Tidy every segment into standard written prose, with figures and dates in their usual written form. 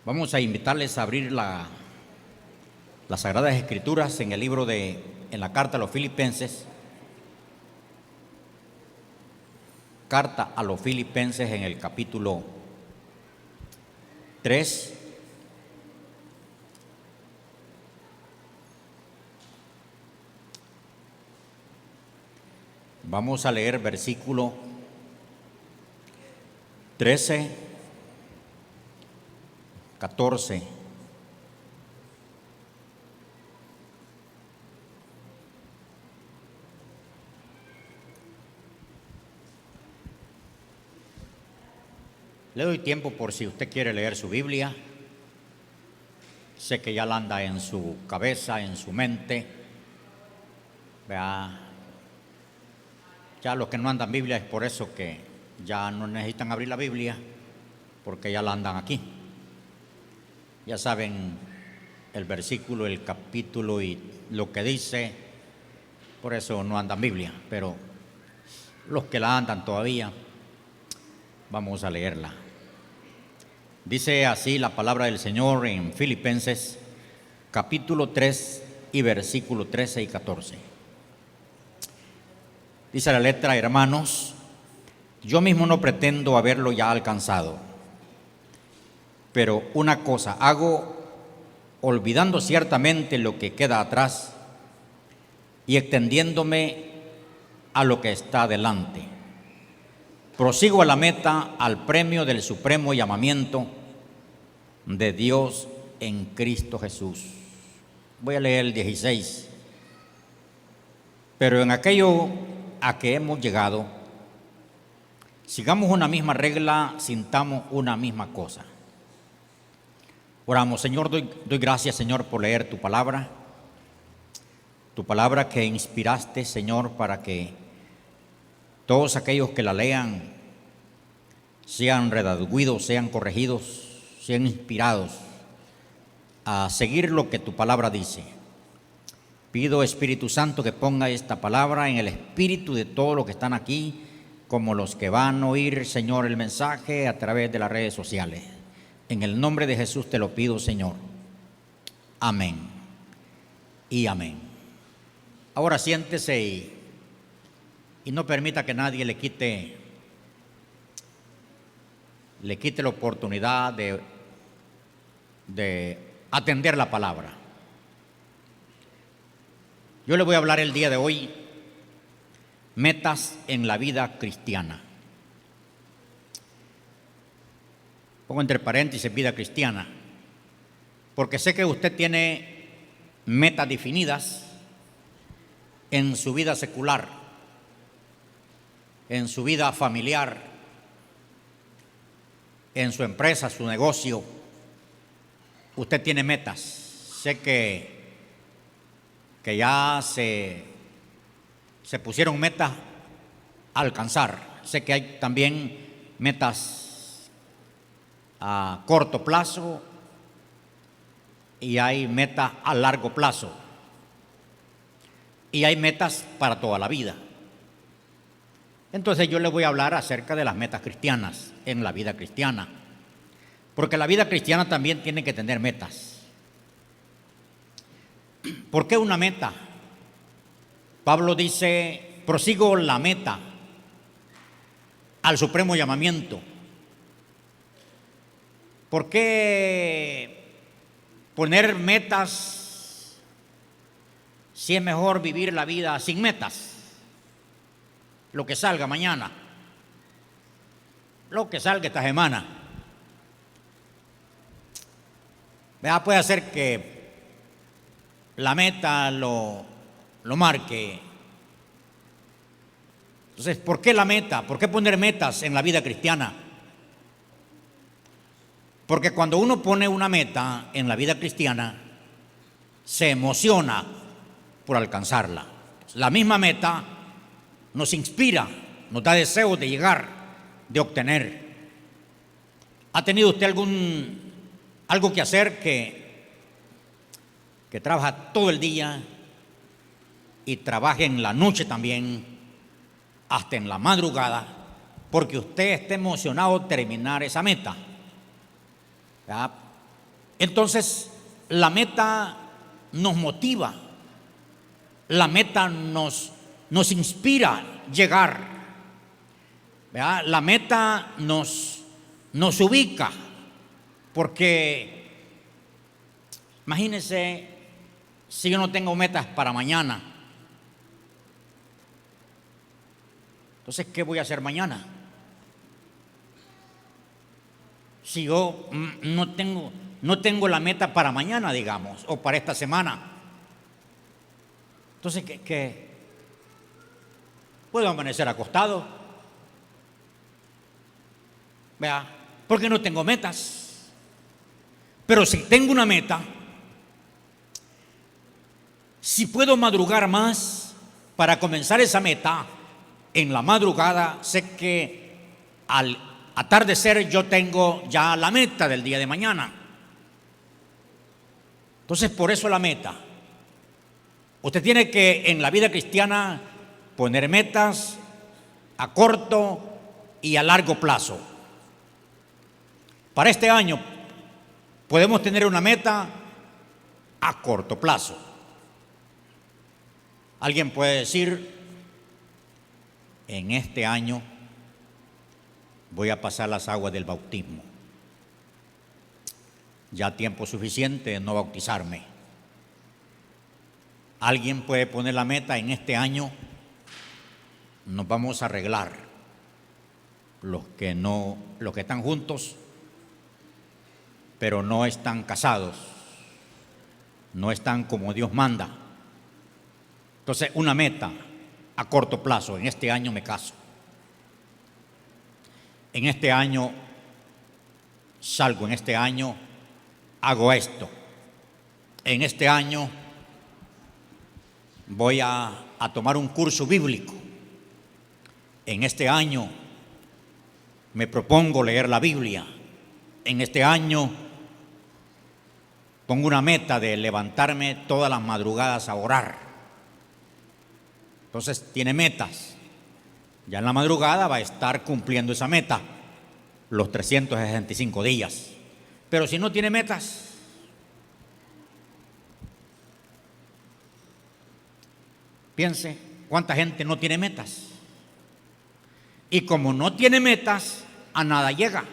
Vamos a invitarles a abrir las Sagradas Escrituras en el libro en la carta a los Filipenses. Carta a los Filipenses en el capítulo 3. Vamos a leer versículo 13, 14. Le doy tiempo por si usted quiere leer su Biblia. Sé que ya la anda en su cabeza, en su mente. Vea, ya los que no andan Biblia es por eso que ya no necesitan abrir la Biblia, porque ya la andan aquí. Ya saben el versículo, el capítulo y lo que dice, por eso no andan Biblia. Pero los que la andan todavía, vamos a leerla. Dice así la palabra del Señor en Filipenses, capítulo 3 y versículo 13 y 14. Dice la letra: hermanos, yo mismo no pretendo haberlo ya alcanzado, pero una cosa hago, olvidando ciertamente lo que queda atrás y extendiéndome a lo que está delante. Prosigo a la meta, al premio del supremo llamamiento de Dios en Cristo Jesús. Voy a leer el 16. Pero en aquello a que hemos llegado, sigamos una misma regla, sintamos una misma cosa. Oramos. Señor, doy gracias, Señor, por leer tu palabra que inspiraste, Señor, para que todos aquellos que la lean sean redarguidos, sean corregidos, sean inspirados a seguir lo que tu palabra dice. Pido, Espíritu Santo, que ponga esta palabra en el espíritu de todos los que están aquí, como los que van a oír, Señor, el mensaje a través de las redes sociales. En el nombre de Jesús te lo pido, Señor. Amén y amén. Ahora siéntese y no permita que nadie le quite la oportunidad de atender la palabra. Yo le voy a hablar el día de hoy, metas en la vida cristiana. Pongo entre paréntesis vida cristiana, porque sé que usted tiene metas definidas en su vida secular, en su vida familiar, en su empresa, su negocio. Usted tiene metas. Sé que ya se pusieron metas a alcanzar. Sé que hay también metas a corto plazo y hay metas a largo plazo y hay metas para toda la vida. Entonces yo les voy a hablar acerca de las metas cristianas en la vida cristiana, porque la vida cristiana también tiene que tener metas. ¿Por qué una meta? Pablo dice: prosigo la meta al supremo llamamiento. ¿Por qué poner metas si es mejor vivir la vida sin metas? Lo que salga mañana, lo que salga esta semana. Puede hacer que la meta lo marque. Entonces, ¿por qué la meta? ¿Por qué poner metas en la vida cristiana? Porque cuando uno pone una meta en la vida cristiana, se emociona por alcanzarla. La misma meta nos inspira, nos da deseo de llegar, de obtener. ¿Ha tenido usted algo que hacer que trabaja todo el día y trabaja en la noche también, hasta en la madrugada, porque usted está emocionado de terminar esa meta? ¿Verdad? Entonces, la meta nos motiva, la meta nos inspira llegar, ¿verdad? La meta nos ubica, porque imagínense si yo no tengo metas para mañana. Entonces, ¿qué voy a hacer mañana? Si yo no tengo la meta para mañana, digamos, o para esta semana. Entonces, ¿qué? Puedo amanecer acostado, ¿vea? Porque no tengo metas. Pero si tengo una meta, si puedo madrugar más para comenzar esa meta, en la madrugada sé que al atardecer yo tengo ya la meta del día de mañana. Entonces, por eso la meta. Usted tiene que en la vida cristiana poner metas a corto y a largo plazo. Para este año podemos tener una meta a corto plazo. Alguien puede decir, en este año voy a pasar las aguas del bautismo. Ya tiempo suficiente de no bautizarme. Alguien puede poner la meta, en este año nos vamos a arreglar. Los que están juntos, pero no están casados, no están como Dios manda. Entonces, una meta a corto plazo: en este año me caso, en este año salgo, en este año hago esto, en este año voy a tomar un curso bíblico, en este año me propongo leer la Biblia, en este año pongo una meta de levantarme todas las madrugadas a orar. Entonces tiene metas. Ya en la madrugada va a estar cumpliendo esa meta los 365 días. Pero si no tiene metas, piense cuánta gente no tiene metas. Y como no tiene metas, a nada llega.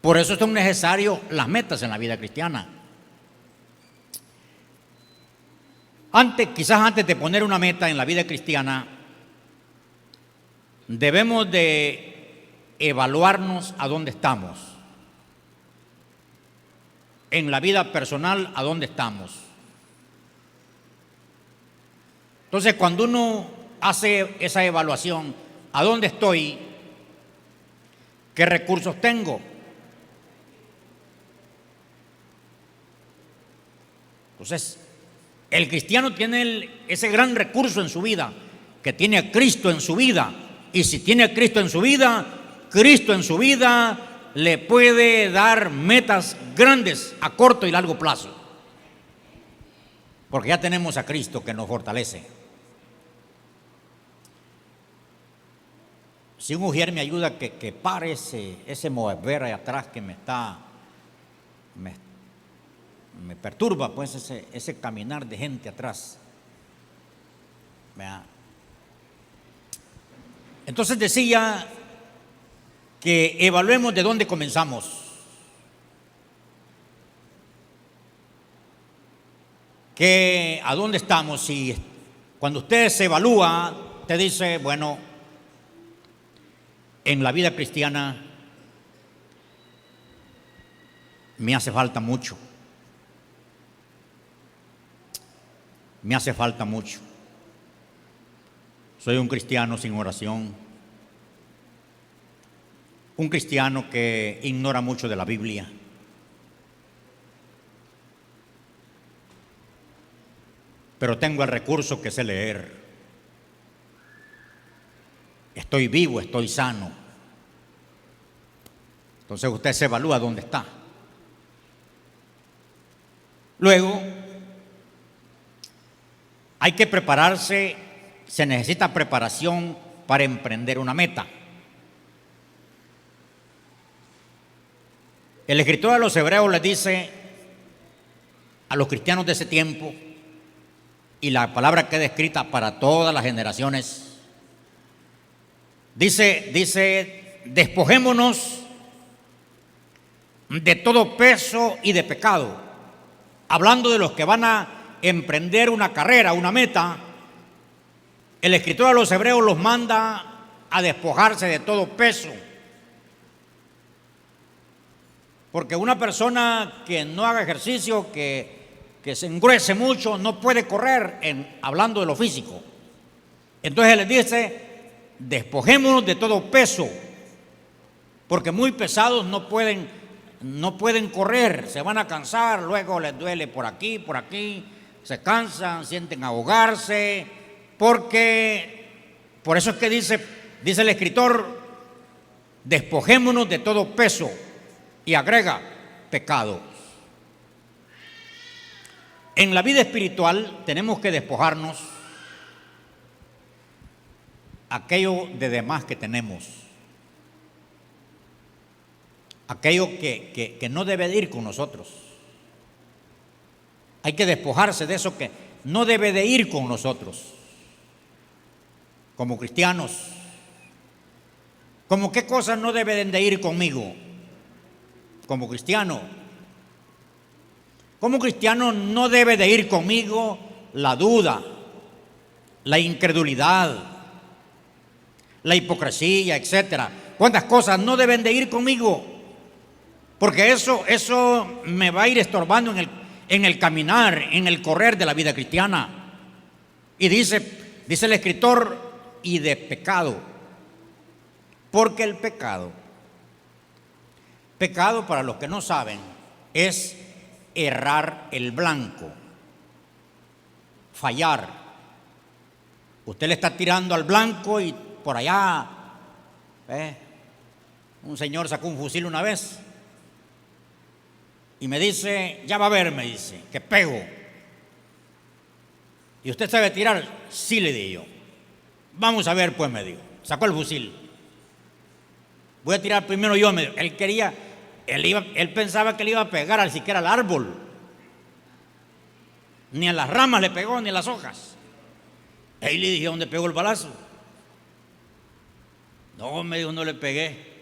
Por eso son necesarias las metas en la vida cristiana. Quizás antes de poner una meta en la vida cristiana, debemos de evaluarnos a dónde estamos. En la vida personal, a dónde estamos. Entonces, cuando uno hace esa evaluación, ¿a dónde estoy? ¿Qué recursos tengo? Entonces, el cristiano tiene ese gran recurso en su vida, que tiene a Cristo en su vida. Y si tiene a Cristo en su vida, Cristo en su vida le puede dar metas grandes a corto y largo plazo. Porque ya tenemos a Cristo que nos fortalece. Si un ujier me ayuda que pare ese mover ahí atrás que me perturba, pues ese caminar de gente atrás. ¿Verdad? Entonces decía que evaluemos de dónde comenzamos. ¿A dónde estamos? Y cuando usted se evalúa, te dice, bueno, en la vida cristiana me hace falta mucho. Me hace falta mucho. Soy un cristiano sin oración, un cristiano que ignora mucho de la Biblia. Pero tengo el recurso que sé leer. Estoy vivo, estoy sano. Entonces usted se evalúa dónde está. Luego, hay que prepararse, se necesita preparación para emprender una meta. El escritor de los Hebreos les dice a los cristianos de ese tiempo, y la palabra queda escrita para todas las generaciones, dice, despojémonos de todo peso y de pecado. Hablando de los que van a emprender una carrera, una meta, el escritor de los Hebreos los manda a despojarse de todo peso. Porque una persona que no haga ejercicio, que se engruese mucho, no puede correr, hablando de lo físico. Entonces él les dice, despojémonos de todo peso, porque muy pesados no pueden correr, se van a cansar, luego les duele por aquí, se cansan, sienten ahogarse, por eso es que dice el escritor, despojémonos de todo peso, y agrega, pecado. En la vida espiritual tenemos que despojarnos aquello de demás que tenemos, aquello que no debe de ir con nosotros. Hay que despojarse de eso que no debe de ir con nosotros como cristianos. ¿Cómo qué cosas no deben de ir conmigo como cristiano? Como cristiano no debe de ir conmigo la duda, la incredulidad, la hipocresía, etcétera. ¿Cuántas cosas no deben de ir conmigo? Porque eso me va a ir estorbando en el caminar, en el correr de la vida cristiana. Y dice el escritor, y de pecado. Porque el pecado, para los que no saben, es errar el blanco, fallar. Usted le está tirando al blanco y por allá, un señor sacó un fusil una vez y me dice, ya va a ver, me dice, que pego. ¿Y usted sabe tirar? Sí, le di yo. Vamos a ver, pues, me dijo. Sacó el fusil. Voy a tirar primero yo, me dijo. Él pensaba que le iba a pegar al siquiera al árbol. Ni a las ramas le pegó, ni a las hojas. Ahí le dije, ¿dónde pegó el balazo? No, me dijo, no le pegué.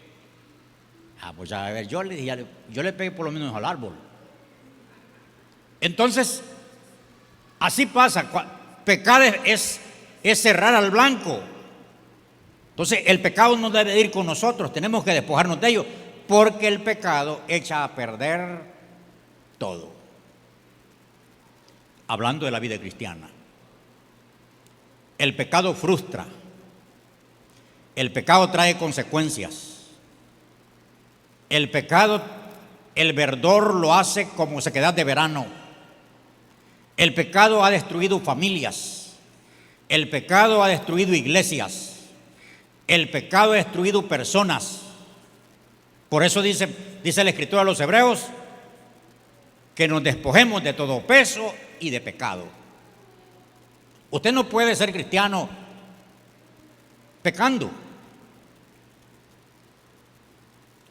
Pues a ver, yo le dije, yo le pegué por lo menos al árbol. Entonces, así pasa. Pecar es cerrar al blanco. Entonces, el pecado no debe ir con nosotros. Tenemos que despojarnos de ello, porque el pecado echa a perder todo. Hablando de la vida cristiana, el pecado frustra. El pecado trae consecuencias. El pecado, el verdor lo hace como sequedad de verano. El pecado ha destruido familias. El pecado ha destruido iglesias. El pecado ha destruido personas. Por eso dice el escritor a los Hebreos que nos despojemos de todo peso y de pecado. Usted no puede ser cristiano pecando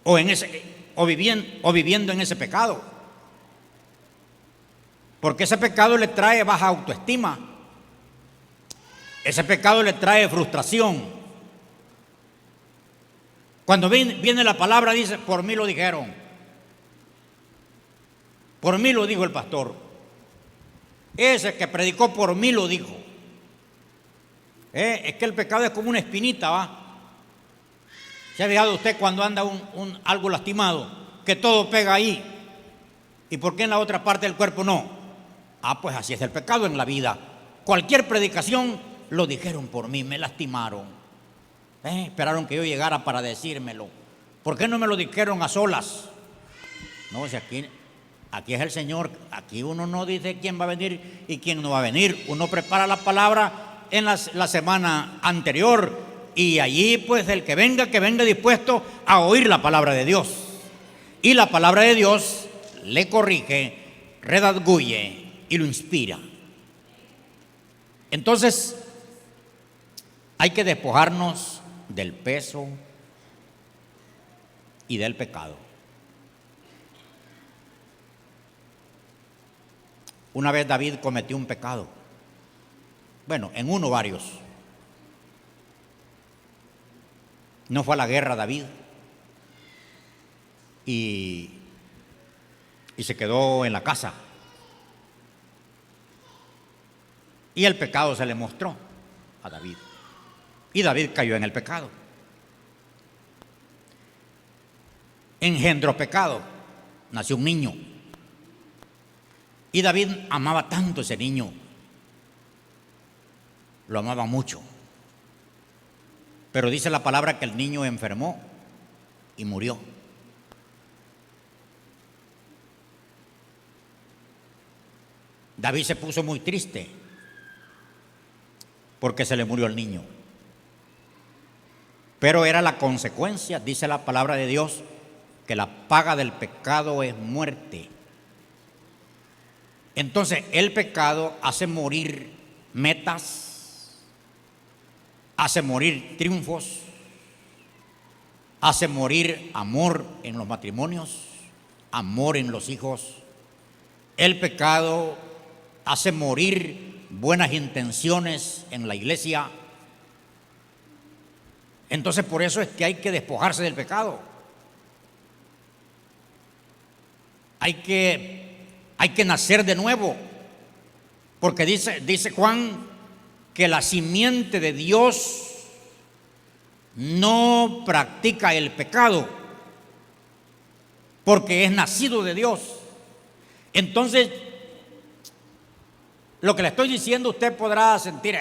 o viviendo en ese pecado, porque ese pecado le trae baja autoestima, ese pecado le trae frustración. Cuando viene la palabra, dice, por mí lo dijeron, por mí lo dijo el pastor, ese que predicó por mí lo dijo. Es que el pecado es como una espinita, ¿va? ¿Se ha fijado usted cuando anda algo lastimado, que todo pega ahí? ¿Y por qué en la otra parte del cuerpo no? Pues así es el pecado en la vida. Cualquier predicación, lo dijeron por mí, me lastimaron. Esperaron que yo llegara para decírmelo. ¿Por qué no me lo dijeron a solas? No, si aquí es el Señor. Aquí uno no dice quién va a venir y quién no va a venir. Uno prepara la palabra en la semana anterior, y allí pues el que venga dispuesto a oír la palabra de Dios. Y la palabra de Dios le corrige, redarguye y lo inspira. Entonces hay que despojarnos del peso y del pecado. Una vez David cometió un pecado. Bueno, en uno varios. No fue a la guerra David y se quedó en la casa. Y el pecado se le mostró a David. Y David cayó en el pecado. Engendró pecado. Nació un niño. Y David amaba tanto a ese niño. Lo amaba mucho. Pero dice la palabra que el niño enfermó y murió. David se puso muy triste porque se le murió el niño. Pero era la consecuencia, dice la palabra de Dios, que la paga del pecado es muerte. Entonces el pecado hace morir metas, hace morir triunfos, hace morir amor en los matrimonios, amor en los hijos. El pecado hace morir buenas intenciones en la iglesia. Entonces por eso es que hay que despojarse del pecado. Hay que nacer de nuevo. Porque dice Juan que la simiente de Dios no practica el pecado porque es nacido de Dios. Entonces, lo que le estoy diciendo, usted podrá sentir,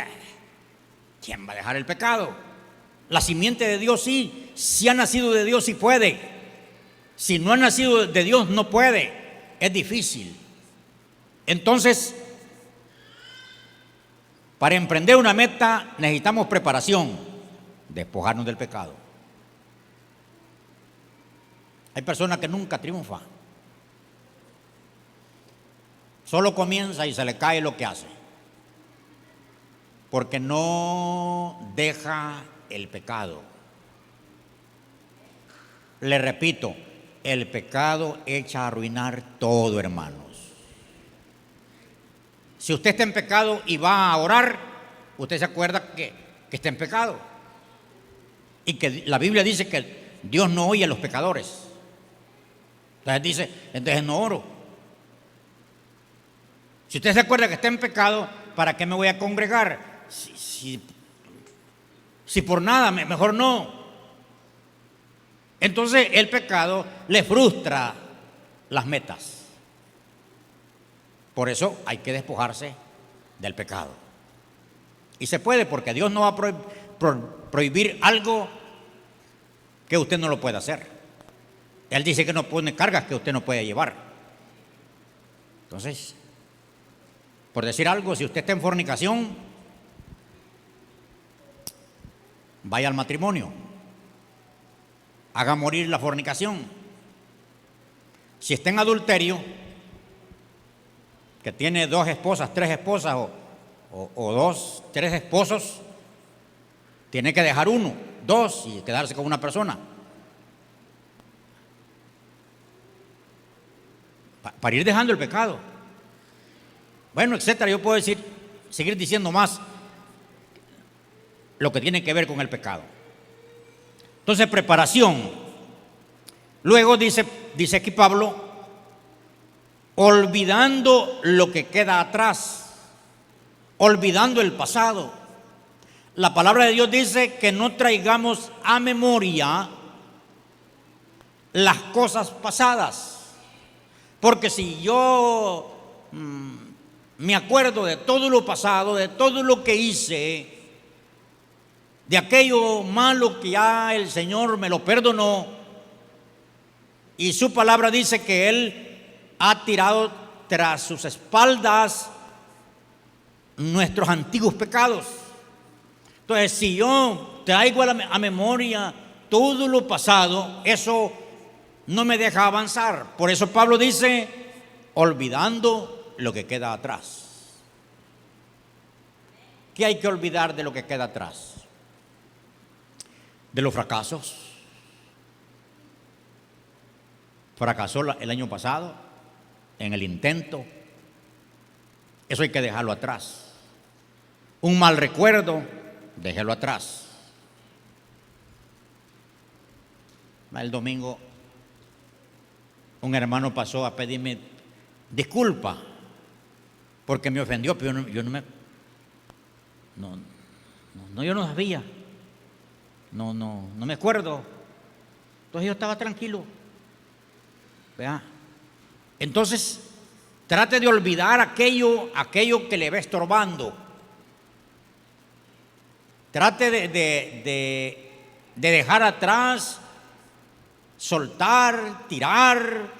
¿quién va a dejar el pecado? La simiente de Dios sí, si ha nacido de Dios sí puede. Si no ha nacido de Dios no puede, es difícil. Entonces, para emprender una meta necesitamos preparación, despojarnos del pecado. Hay personas que nunca triunfan. Solo comienza y se le cae lo que hace. Porque no deja el pecado. Le repito, el pecado echa a arruinar todo, hermanos. Si usted está en pecado y va a orar, usted se acuerda que está en pecado. Y que la Biblia dice que Dios no oye a los pecadores. Entonces dice, entonces no oro. Si usted se acuerda que está en pecado, ¿para qué me voy a congregar? Si por nada, mejor no. Entonces el pecado le frustra las metas. Por eso hay que despojarse del pecado. Y se puede, porque Dios no va a prohibir algo que usted no lo pueda hacer. Él dice que no pone cargas que usted no puede llevar. Entonces, por decir algo, si usted está en fornicación, vaya al matrimonio, haga morir la fornicación. Si está en adulterio, que tiene 2 esposas, 3 esposas o 2, 3 esposos, tiene que dejar 1, 2 y quedarse con una persona. Para ir dejando el pecado. Bueno, etcétera. Yo puedo seguir diciendo más lo que tiene que ver con el pecado. Entonces, preparación. Luego dice aquí Pablo, olvidando lo que queda atrás, olvidando el pasado. La palabra de Dios dice que no traigamos a memoria las cosas pasadas. Porque si yo me acuerdo de todo lo pasado, de todo lo que hice, de aquello malo que ya el Señor me lo perdonó, y su palabra dice que Él ha tirado tras sus espaldas nuestros antiguos pecados. Entonces, si yo traigo a memoria todo lo pasado, eso no me deja avanzar. Por eso Pablo dice, olvidando lo que queda atrás. ¿Qué hay que olvidar de lo que queda atrás? De los fracasos. Fracasó el año pasado en el intento. Eso hay que dejarlo atrás. Un mal recuerdo, déjelo atrás. El domingo un hermano pasó a pedirme disculpa porque me ofendió, pero yo no sabía, no me acuerdo. Entonces yo estaba tranquilo. ¿Vea? Entonces trate de olvidar aquello que le va estorbando. Trate de dejar atrás, soltar, tirar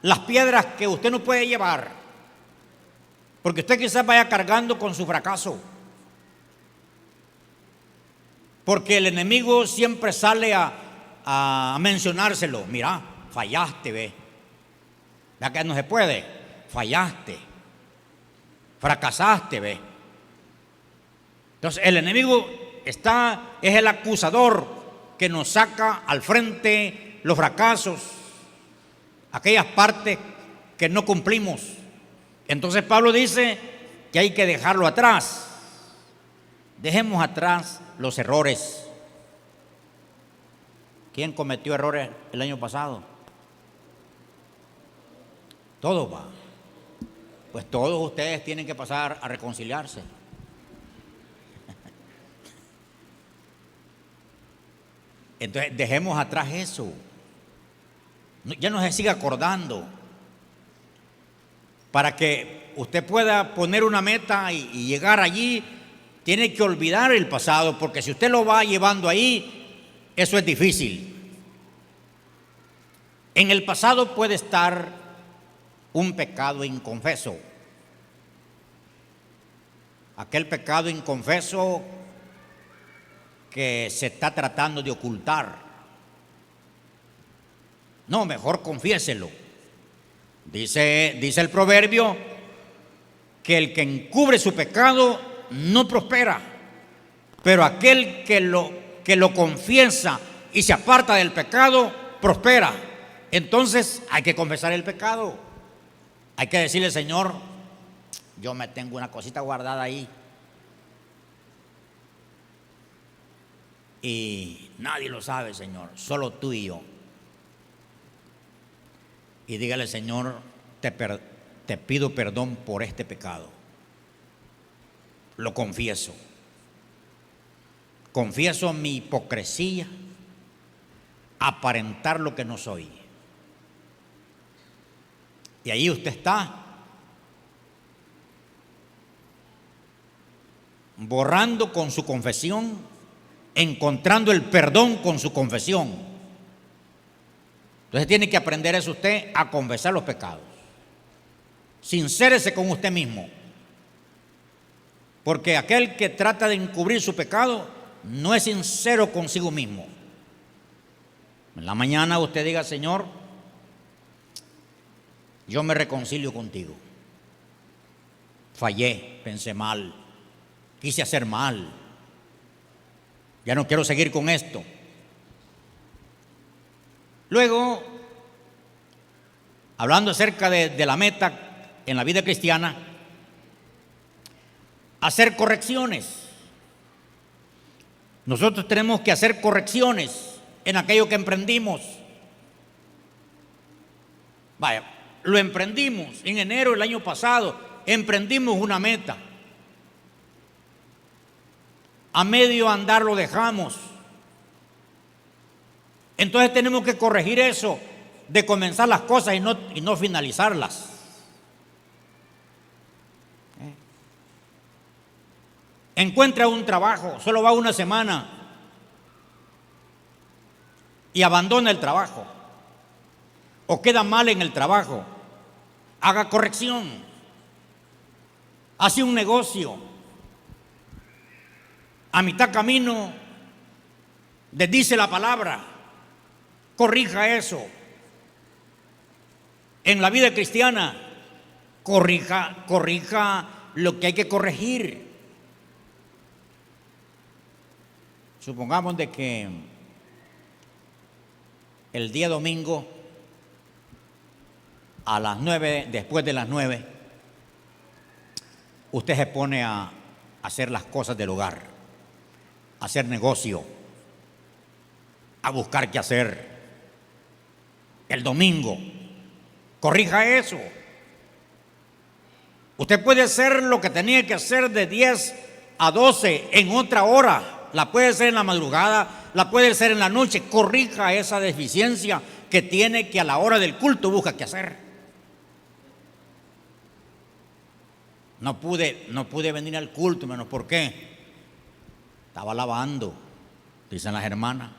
las piedras que usted no puede llevar, porque usted quizás vaya cargando con su fracaso, porque el enemigo siempre sale a mencionárselo. Mira, fallaste, ve, ya que no se puede, fallaste, fracasaste, ve. Entonces el enemigo es el acusador que nos saca al frente los fracasos, aquellas partes que no cumplimos. Entonces Pablo dice que hay que dejarlo atrás. Dejemos atrás los errores. ¿Quién cometió errores el año pasado? Todos, va. Pues todos ustedes tienen que pasar a reconciliarse. Entonces dejemos atrás eso. Ya no se siga acordando. Para que usted pueda poner una meta y llegar allí, tiene que olvidar el pasado, porque si usted lo va llevando ahí, eso es difícil. En el pasado puede estar un pecado inconfeso. Aquel pecado inconfeso que se está tratando de ocultar. No, mejor confiéselo. Dice el proverbio que el que encubre su pecado no prospera, pero aquel que lo confiesa y se aparta del pecado prospera. Entonces hay que confesar el pecado. Hay que decirle: Señor, yo me tengo una cosita guardada ahí y nadie lo sabe, Señor, solo tú y yo. Y dígale: Señor, te pido perdón por este pecado. Lo confieso. Confieso mi hipocresía, aparentar lo que no soy. Y ahí usted está borrando con su confesión, encontrando el perdón con su confesión. Entonces tiene que aprender eso usted, a confesar los pecados. Sincérese con usted mismo, porque aquel que trata de encubrir su pecado no es sincero consigo mismo. En la mañana usted diga: Señor, yo me reconcilio contigo. Fallé, pensé mal, quise hacer mal, ya no quiero seguir con esto. Luego, hablando acerca de la meta en la vida cristiana, hacer correcciones. Nosotros tenemos que hacer correcciones en aquello que emprendimos. Vaya, lo emprendimos en enero del año pasado, emprendimos una meta. A medio andar lo dejamos. Entonces tenemos que corregir eso, de comenzar las cosas y no finalizarlas. Encuentra un trabajo, solo va una semana y abandona el trabajo, o queda mal en el trabajo, haga corrección. Hace un negocio, a mitad camino desdice la palabra, corrija eso. En la vida cristiana, corrija lo que hay que corregir. Supongamos de que el día domingo a las 9, después de las 9, usted se pone a hacer las cosas del hogar, a hacer negocio, a buscar qué hacer. El domingo, corrija eso. Usted puede hacer lo que tenía que hacer de 10 a 12 en otra hora. La puede hacer en la madrugada, la puede hacer en la noche. Corrija esa deficiencia que tiene, que a la hora del culto busca qué hacer. No pude venir al culto, menos ¿por qué? Estaba lavando, dicen las hermanas.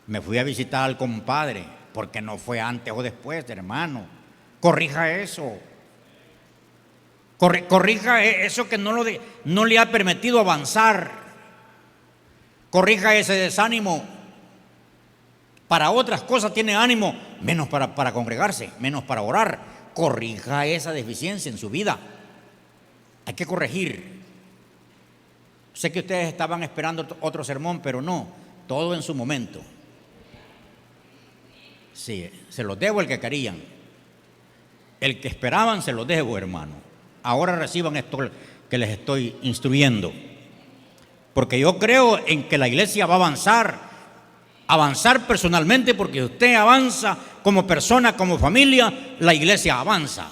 Me fui a visitar al compadre, porque no fue antes o después, hermano. Corrija eso. Corrija eso que no le ha permitido avanzar. Corrija ese desánimo. Para otras cosas tiene ánimo, menos para congregarse, menos para orar. Corrija esa deficiencia en su vida. Hay que corregir. Sé que ustedes estaban esperando otro sermón, pero no, todo en su momento. Sí, se los debo el que querían. El que esperaban se los debo, hermano. Ahora reciban esto que les estoy instruyendo. Porque yo creo en que la iglesia va a avanzar personalmente, porque usted avanza como persona, como familia, la iglesia avanza.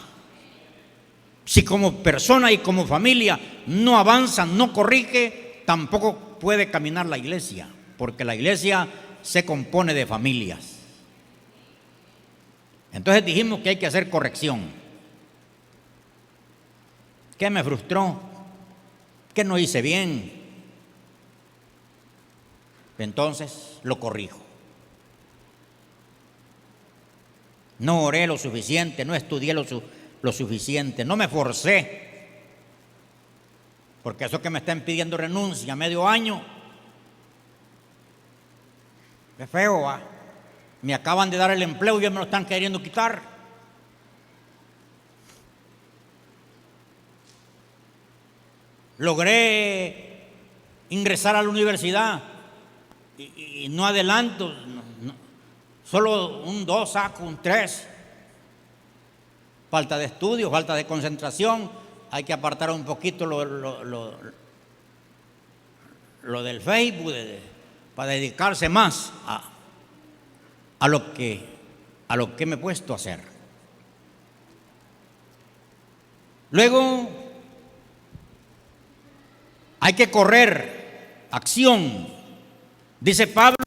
Si como persona y como familia no avanza, no corrige, tampoco puede caminar la iglesia, porque la iglesia se compone de familias. Entonces dijimos que hay que hacer corrección. ¿Qué me frustró? ¿Qué no hice bien? Entonces lo corrijo. No oré lo suficiente, no estudié lo suficiente, no me forcé. Porque eso que me están pidiendo renuncia a medio año, es feo, ¿va? Me acaban de dar el empleo y ya me lo están queriendo quitar. Logré ingresar a la universidad y no adelanto, solo un 2 saco, un 3. Falta de estudio, falta de concentración. Hay que apartar un poquito lo del Facebook para dedicarse más a lo que me he puesto a hacer. Luego hay que correr, acción. Dice Pablo,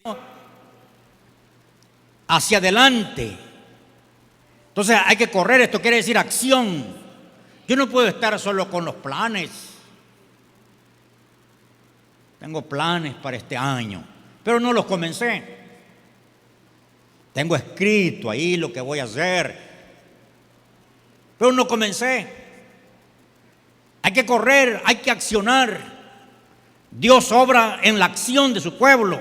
hacia adelante. Entonces hay que correr, esto quiere decir acción. Yo no puedo estar solo con los planes. Tengo planes para este año, pero no los comencé. Tengo escrito ahí lo que voy a hacer, pero no comencé. Hay que correr, hay que accionar. Dios obra en la acción de su pueblo.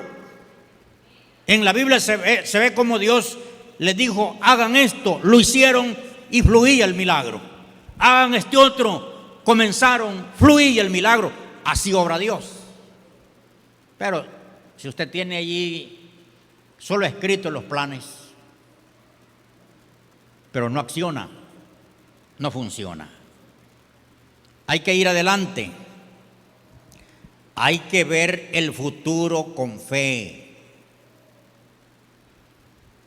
En la Biblia se ve como Dios les dijo, hagan esto, lo hicieron y fluía el milagro. Hagan este otro, comenzaron, fluía el milagro. Así obra Dios. Pero si usted tiene allí solo escrito los planes, pero no acciona, no funciona. Hay que ir adelante. Hay que ver el futuro con fe.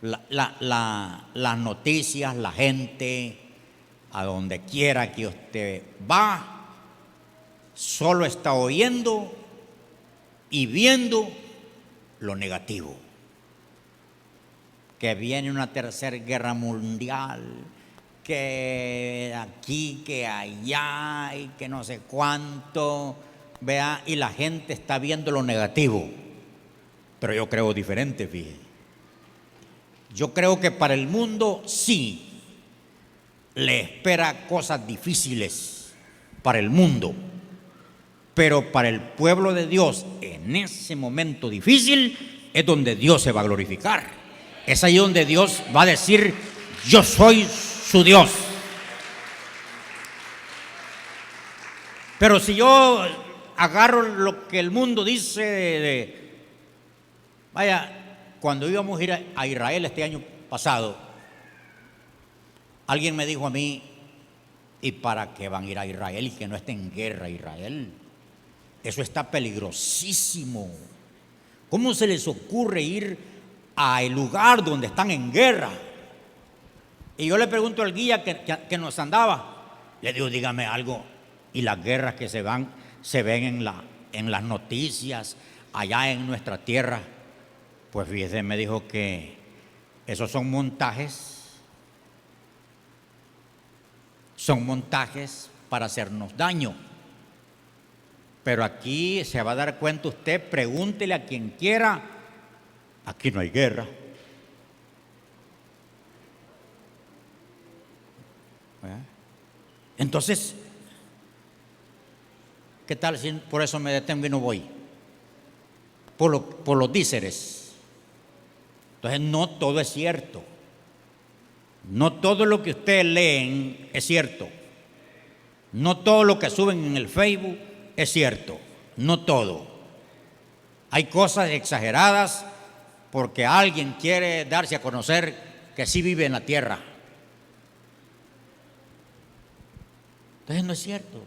Las noticias, la gente, a donde quiera que usted va, solo está oyendo y viendo lo negativo. Que viene una tercera guerra mundial, que aquí, que allá, y que no sé cuánto, vea, y la gente está viendo lo negativo. Pero yo creo diferente, fíjese. Yo creo que para el mundo sí le espera cosas difíciles para el mundo, pero para el pueblo de Dios en ese momento difícil es donde Dios se va a glorificar. Es ahí donde Dios va a decir, yo soy su Dios. Pero si yo agarro lo que el mundo dice vaya, cuando íbamos a ir a Israel este año pasado, alguien me dijo a mí, ¿Y para qué van a ir a Israel y que no esté en guerra Israel? Eso está peligrosísimo. ¿Cómo se les ocurre ir al lugar donde están en guerra? Y yo le pregunto al guía que nos andaba, le digo, dígame algo, y las guerras que se ven en las noticias allá en nuestra tierra, pues fíjese, me dijo que esos son montajes para hacernos daño. Pero aquí se va a dar cuenta usted, pregúntele a quien quiera, aquí no hay guerra. Entonces, ¿qué tal si por eso me detengo y no voy? Por los díceres. Entonces, no todo es cierto. No todo lo que ustedes leen es cierto. No todo lo que suben en el Facebook es cierto. No todo. Hay cosas exageradas porque alguien quiere darse a conocer que sí vive en la tierra. Entonces no es cierto.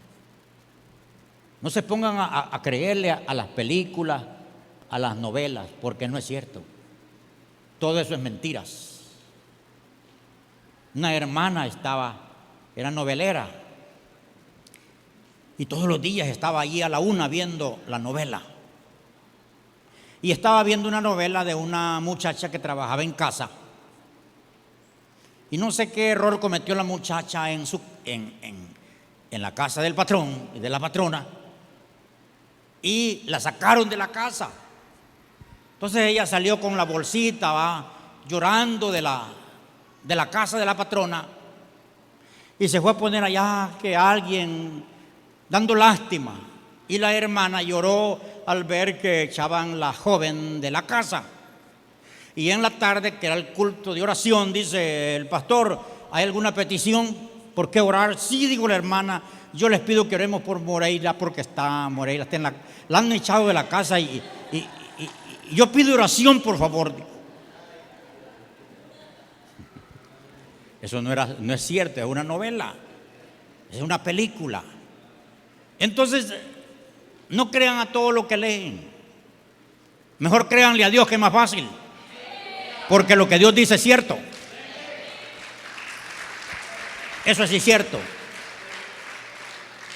No se pongan a creerle a las películas, a las novelas, porque no es cierto. Todo eso es mentiras. Una hermana era novelera, y todos los días estaba allí a la 1 viendo la novela. Y estaba viendo una novela de una muchacha que trabajaba en casa. Y no sé qué error cometió la muchacha en la casa del patrón y de la patrona, y la sacaron de la casa. Entonces ella salió con la bolsita, llorando de la casa de la patrona, y se fue a poner allá que alguien dando lástima, y la hermana lloró al ver que echaban la joven de la casa. Y en la tarde, que era el culto de oración, dice el pastor, ¿hay alguna petición? ¿Por qué orar? Sí, digo la hermana, yo les pido que oremos por Moreira, porque Moreira está la han echado de la casa, y yo pido oración, por favor. Eso no es cierto, es una novela, es una película. Entonces, no crean a todo lo que leen. Mejor créanle a Dios, que es más fácil, porque lo que Dios dice es cierto. Eso sí es cierto.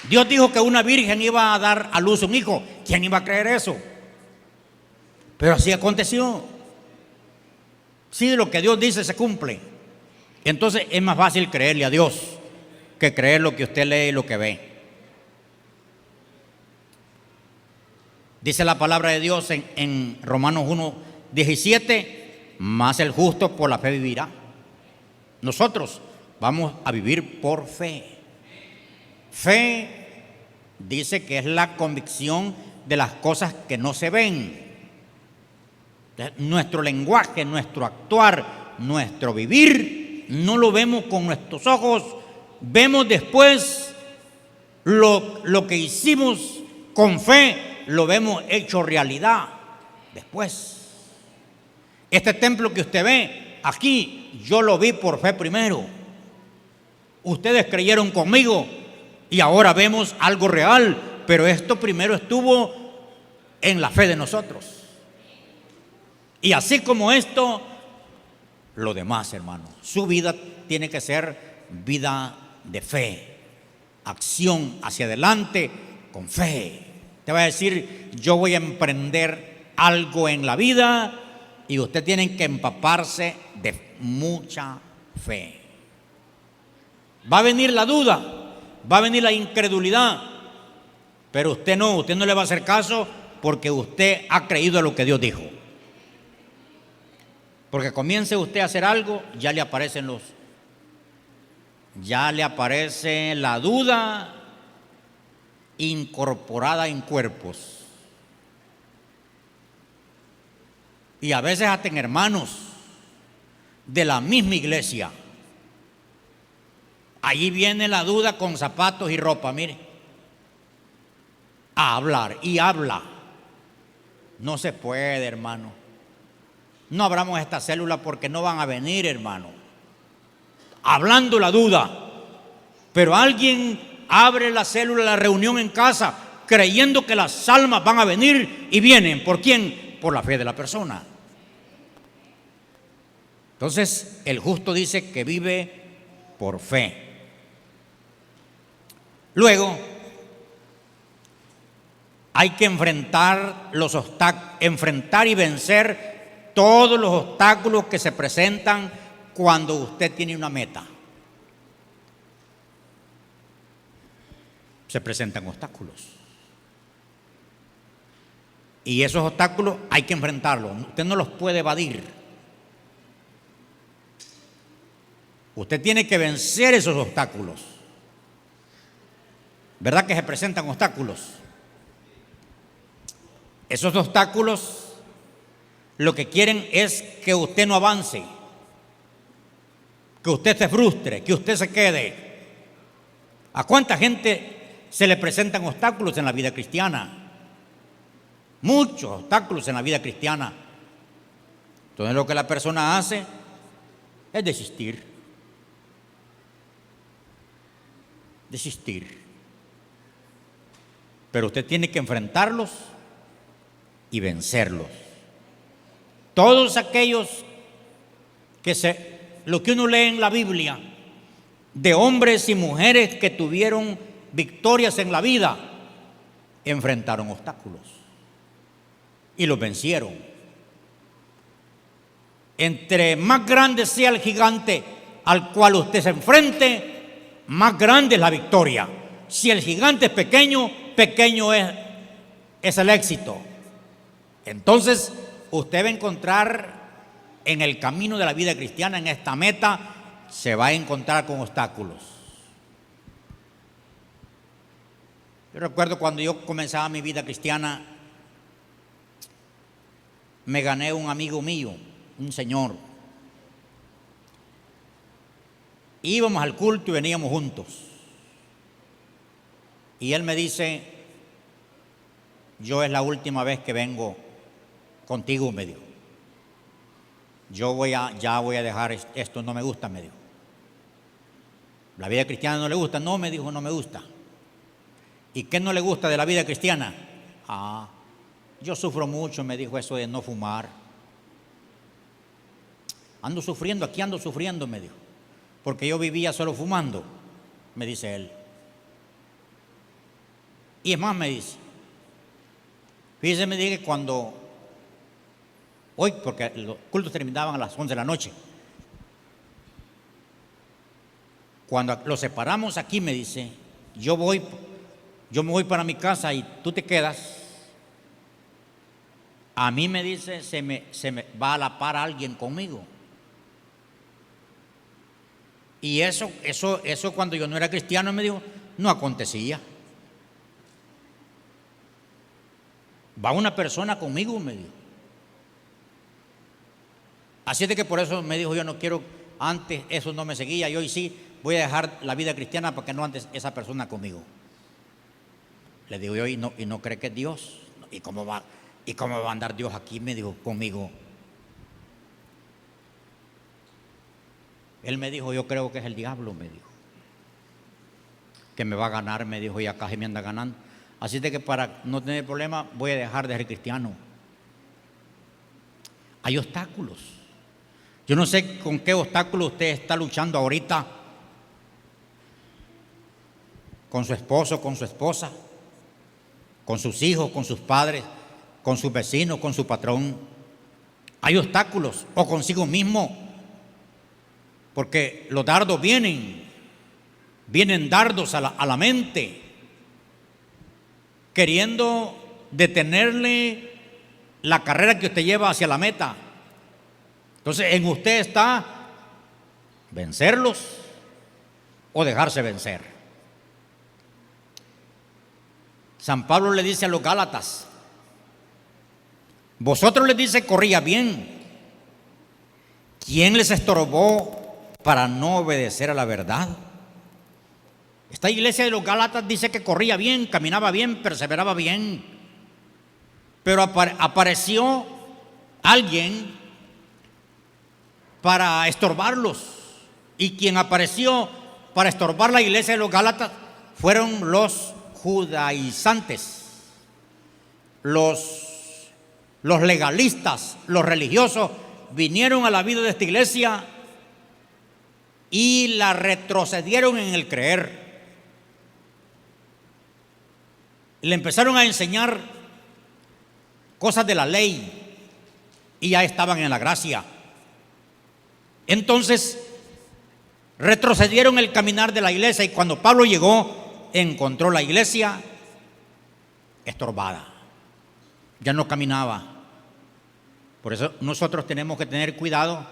Dios dijo que una virgen iba a dar a luz un hijo. ¿Quién iba a creer eso? Pero así aconteció. Sí, lo que Dios dice se cumple. Entonces es más fácil creerle a Dios que creer lo que usted lee y lo que ve. Dice la palabra de Dios en Romanos 1:17, más el justo por la fe vivirá. Nosotros vamos a vivir por fe. Fe dice que es la convicción de las cosas que no se ven. Nuestro lenguaje, nuestro actuar, nuestro vivir, no lo vemos con nuestros ojos, vemos después lo que hicimos con fe, lo vemos hecho realidad después. Este templo que usted ve aquí, yo lo vi por fe primero. Ustedes creyeron conmigo y ahora vemos algo real, pero esto primero estuvo en la fe de nosotros. Y así como esto, lo demás, hermano, su vida tiene que ser vida de fe, acción hacia adelante con fe. Te va a decir, yo voy a emprender algo en la vida, y usted tiene que empaparse de mucha fe. Va a venir la duda, va a venir la incredulidad, pero usted no le va a hacer caso, porque usted ha creído en lo que Dios dijo. Porque comience usted a hacer algo, ya le aparece la duda incorporada en cuerpos. Y a veces hasta en hermanos de la misma iglesia. Allí viene la duda con zapatos y ropa, mire, a hablar y habla. No se puede, hermano. No abramos esta célula porque no van a venir, hermano. Hablando la duda, Pero alguien abre la célula, la reunión en casa, creyendo que las almas van a venir y vienen. ¿Por quién? Por la fe de la persona. Entonces, el justo dice que vive por fe. Luego, hay que enfrentar los obstáculos, enfrentar y vencer todos los obstáculos que se presentan cuando usted tiene una meta. Se presentan obstáculos. Y esos obstáculos hay que enfrentarlos. Usted no los puede evadir. Usted tiene que vencer esos obstáculos. ¿Verdad que se presentan obstáculos? Esos obstáculos lo que quieren es que usted no avance, que usted se frustre, que usted se quede. ¿A cuánta gente se le presentan obstáculos en la vida cristiana? Muchos obstáculos en la vida cristiana. Entonces lo que la persona hace es desistir. Desistir. Pero usted tiene que enfrentarlos y vencerlos. Todos aquellos lo que uno lee en la Biblia de hombres y mujeres que tuvieron victorias en la vida, enfrentaron obstáculos y los vencieron. Entre más grande sea el gigante al cual usted se enfrente, más grande es la victoria. Si el gigante es pequeño, pequeño es el éxito. Entonces, usted va a encontrar en el camino de la vida cristiana, en esta meta, se va a encontrar con obstáculos. Yo recuerdo cuando yo comenzaba mi vida cristiana, me gané un amigo mío, un señor. Íbamos al culto y veníamos juntos. Y él me dice: yo es la última vez que vengo contigo, me dijo. Ya voy a dejar esto, no me gusta, me dijo. La vida cristiana no le gusta. No, me dijo, no me gusta. ¿Y qué no le gusta de la vida cristiana? Yo sufro mucho, me dijo, eso de no fumar. Ando sufriendo, aquí ando sufriendo, me dijo, porque yo vivía solo fumando, me dice él. Y es más, me dice, fíjese, me dije, cuando hoy, porque los cultos terminaban a las 11 de la noche, cuando los separamos aquí, me dice, yo me voy para mi casa y tú te quedas. A mí, me dice, se me va a la par alguien conmigo. Y eso cuando yo no era cristiano, me dijo, no acontecía. Va una persona conmigo, me dijo. Así es de que por eso me dijo, yo no quiero, antes eso no me seguía, y hoy sí voy a dejar la vida cristiana para que no andes esa persona conmigo. Le digo yo, y no cree que es Dios. ¿Y cómo va a andar Dios aquí? Me dijo, conmigo. Él me dijo, yo creo que es el diablo, me dijo, que me va a ganar, me dijo, y acá se me anda ganando. Así de que para no tener problema voy a dejar de ser cristiano. Hay obstáculos. Yo no sé con qué obstáculo usted está luchando ahorita, con su esposo, con su esposa, con sus hijos, con sus padres, con sus vecinos, con su patrón. Hay obstáculos, o consigo mismo, porque los dardos vienen dardos a la mente, queriendo detenerle la carrera que usted lleva hacia la meta. Entonces, en usted está vencerlos o dejarse vencer. San Pablo le dice a los Gálatas, vosotros, les dice, corría bien. ¿Quién les estorbó para no obedecer a la verdad? Esta iglesia de los Gálatas dice que corría bien, caminaba bien, perseveraba bien. Pero apareció alguien para estorbarlos. Y quien apareció para estorbar la iglesia de los Gálatas fueron los judaizantes, los legalistas, los religiosos, vinieron a la vida de esta iglesia y la retrocedieron en el creer. Le empezaron a enseñar cosas de la ley y ya estaban en la gracia. Entonces retrocedieron el caminar de la iglesia, y cuando Pablo llegó encontró la iglesia estorbada, ya no caminaba. Por eso nosotros tenemos que tener cuidado.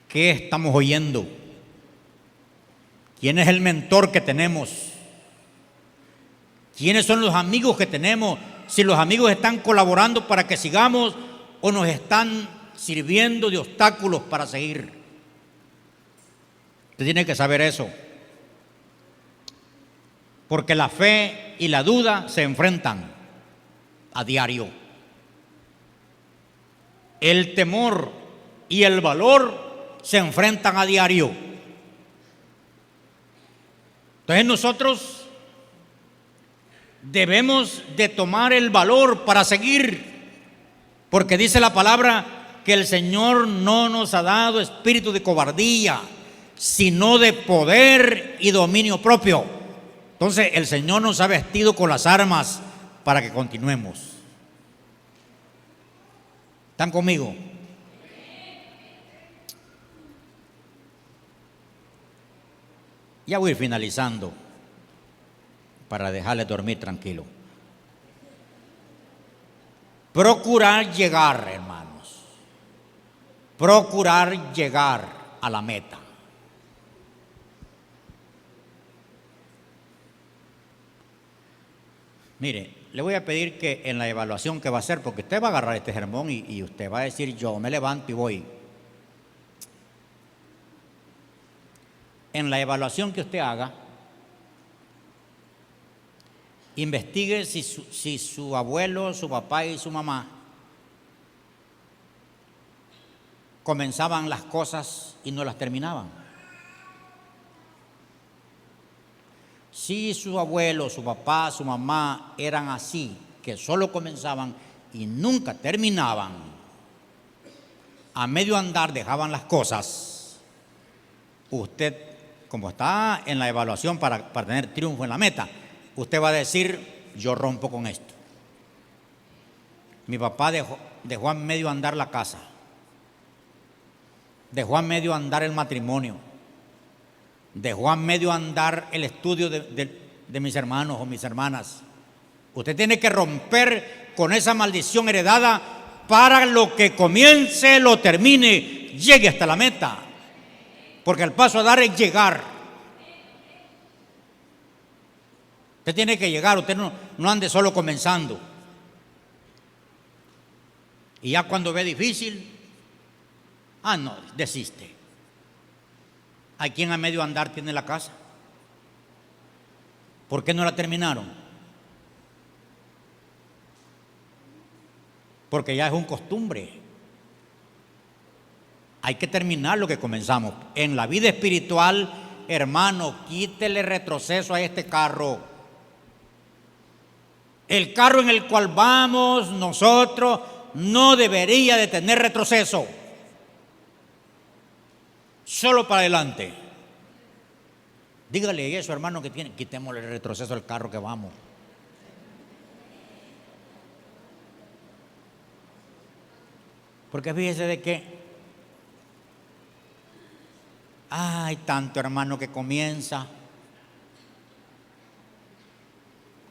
¿Qué estamos oyendo? ¿Quién es el mentor que tenemos? ¿Quiénes son los amigos que tenemos? Si los amigos están colaborando para que sigamos o nos están sirviendo de obstáculos para seguir. Usted tiene que saber eso, porque la fe y la duda se enfrentan a diario. El temor y el valor se enfrentan a diario. Entonces nosotros debemos de tomar el valor para seguir, porque dice la palabra que el Señor no nos ha dado espíritu de cobardía, sino de poder y dominio propio. Entonces el Señor nos ha vestido con las armas para que continuemos. ¿Están conmigo? Ya voy a ir finalizando para dejarles dormir tranquilo. Procurar llegar, hermanos. Procurar llegar a la meta. Mire, le voy a pedir que en la evaluación que va a hacer, porque usted va a agarrar este sermón y usted va a decir: yo me levanto y voy. En la evaluación que usted haga, investigue si su abuelo, su papá y su mamá comenzaban las cosas y no las terminaban. Si su abuelo, su papá, su mamá eran así, que solo comenzaban y nunca terminaban, a medio andar dejaban las cosas, usted, como está en la evaluación para tener triunfo en la meta, usted va a decir: yo rompo con esto. Mi papá dejó a medio andar la casa, dejó a medio andar el matrimonio, dejó a medio andar el estudio de mis hermanos o mis hermanas. Usted tiene que romper con esa maldición heredada para lo que comience, lo termine, llegue hasta la meta. Porque el paso a dar es llegar. Usted tiene que llegar, usted no ande solo comenzando. Y ya cuando ve difícil, no, desiste. Hay quien a medio andar tiene la casa. ¿Por qué no la terminaron? Porque ya es una costumbre. Hay que terminar lo que comenzamos. En la vida espiritual, hermano, quítele retroceso a este carro. El carro en el cual vamos nosotros no debería de tener retroceso. Solo para adelante. Dígale eso, hermano, que tiene. Quitémosle el retroceso al carro que vamos. Porque fíjese de que hay tanto hermano que comienza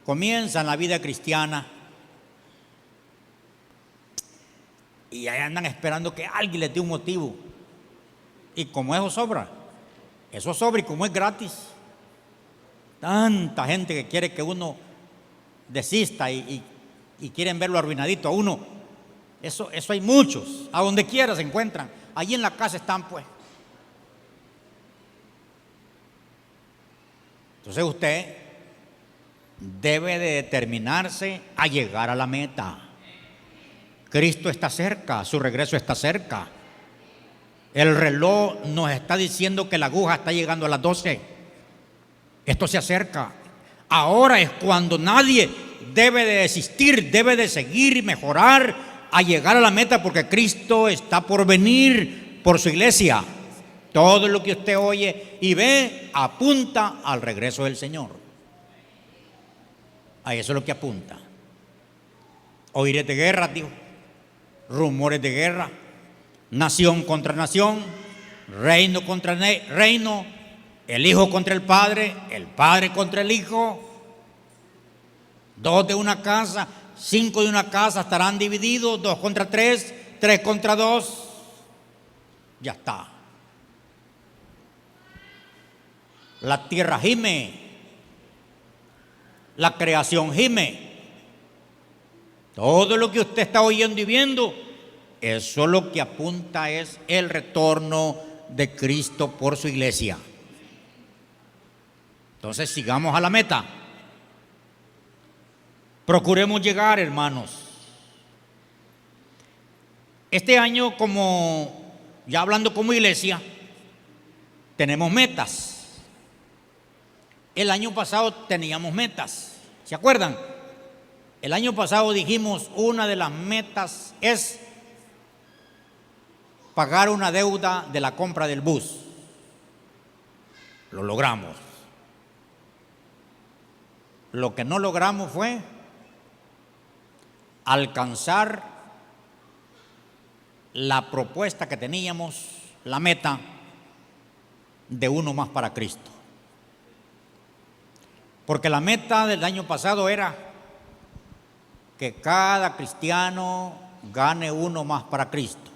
en la vida cristiana y ahí andan esperando que alguien les dé un motivo. Y como eso sobra y como es gratis, tanta gente que quiere que uno desista y quieren verlo arruinadito a uno. Eso hay muchos, a donde quiera se encuentran. Allí en la casa están, pues. Entonces usted debe de determinarse a llegar a la meta. Cristo está cerca, su regreso está cerca. El reloj nos está diciendo que la aguja está llegando a las 12. Esto se acerca. Ahora es cuando nadie debe de desistir, debe de seguir y mejorar a llegar a la meta, porque Cristo está por venir por su iglesia. Todo lo que usted oye y ve apunta al regreso del Señor. A eso es lo que apunta. Oires de guerra, tío, rumores de guerra, nación contra nación, reino contra reino, el hijo contra el padre contra el hijo. 2 de una casa, 5 de una casa estarán divididos, 2 contra 3, 3 contra 2. Ya está. La tierra gime, la creación gime. Todo lo que usted está oyendo y viendo, eso lo que apunta es el retorno de Cristo por su iglesia. Entonces sigamos a la meta. Procuremos llegar, hermanos. Este año, como ya hablando como iglesia, tenemos metas. El año pasado teníamos metas, ¿se acuerdan? El año pasado dijimos, una de las metas es pagar una deuda de la compra del bus. Lo logramos. Lo que no logramos fue alcanzar la propuesta que teníamos, la meta de uno más para Cristo. Porque la meta del año pasado era que cada cristiano gane uno más para Cristo.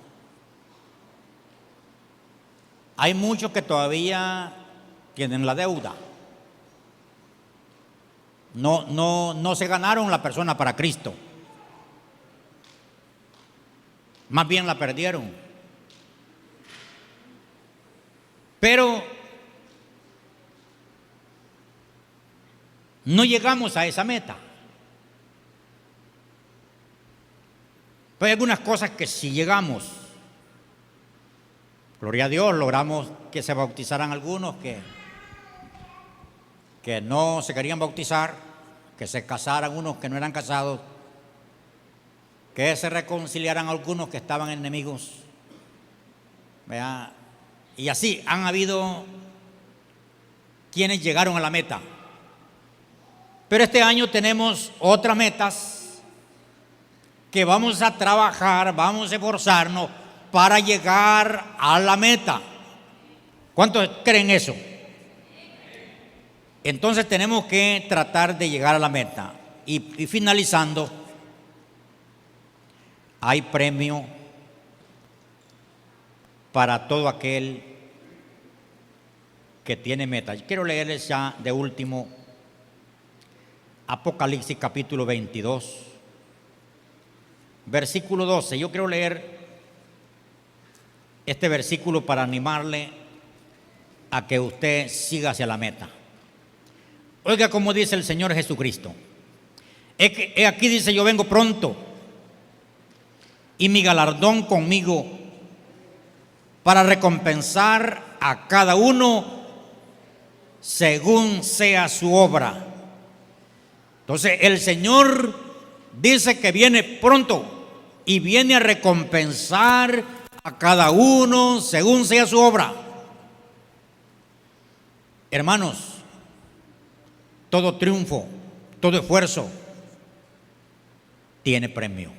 Hay muchos que todavía tienen la deuda. No se ganaron la persona para Cristo. Más bien la perdieron. Pero no llegamos a esa meta. Pero hay algunas cosas que sí llegamos. Gloria a Dios, logramos que se bautizaran algunos que no se querían bautizar, que se casaran unos que no eran casados, que se reconciliaran algunos que estaban enemigos. ¿Verdad? Y así han habido quienes llegaron a la meta. Pero este año tenemos otras metas que vamos a trabajar, vamos a esforzarnos para llegar a la meta. ¿Cuántos creen eso? Entonces tenemos que tratar de llegar a la meta. Y finalizando, hay premio para todo aquel que tiene meta. Quiero leerles ya de último Apocalipsis capítulo 22, versículo 12. Yo quiero leer este versículo para animarle a que usted siga hacia la meta. Oiga cómo dice el Señor Jesucristo. He aquí dice, yo vengo pronto y mi galardón conmigo para recompensar a cada uno según sea su obra. Entonces el Señor dice que viene pronto y viene a recompensar a cada uno según sea su obra. Hermanos, todo triunfo, todo esfuerzo tiene premio.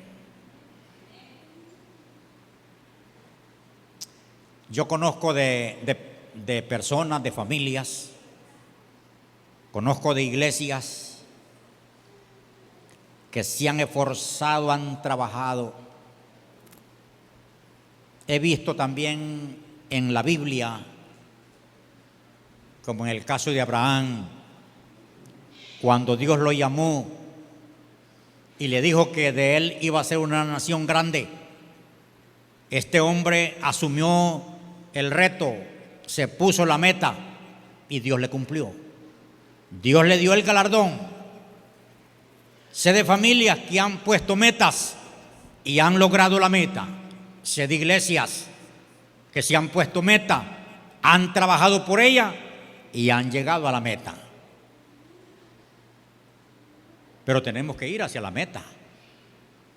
Yo conozco de personas, de familias, conozco de iglesias que se han esforzado, han trabajado. He visto también en la Biblia, como en el caso de Abraham, cuando Dios lo llamó y le dijo que de él iba a ser una nación grande. Este hombre asumió el reto, se puso la meta y Dios le cumplió. Dios le dio el galardón. Sé de familias que han puesto metas y han logrado la meta. Sé de iglesias que se han puesto meta, han trabajado por ella y han llegado a la meta. pero tenemos que ir hacia la meta.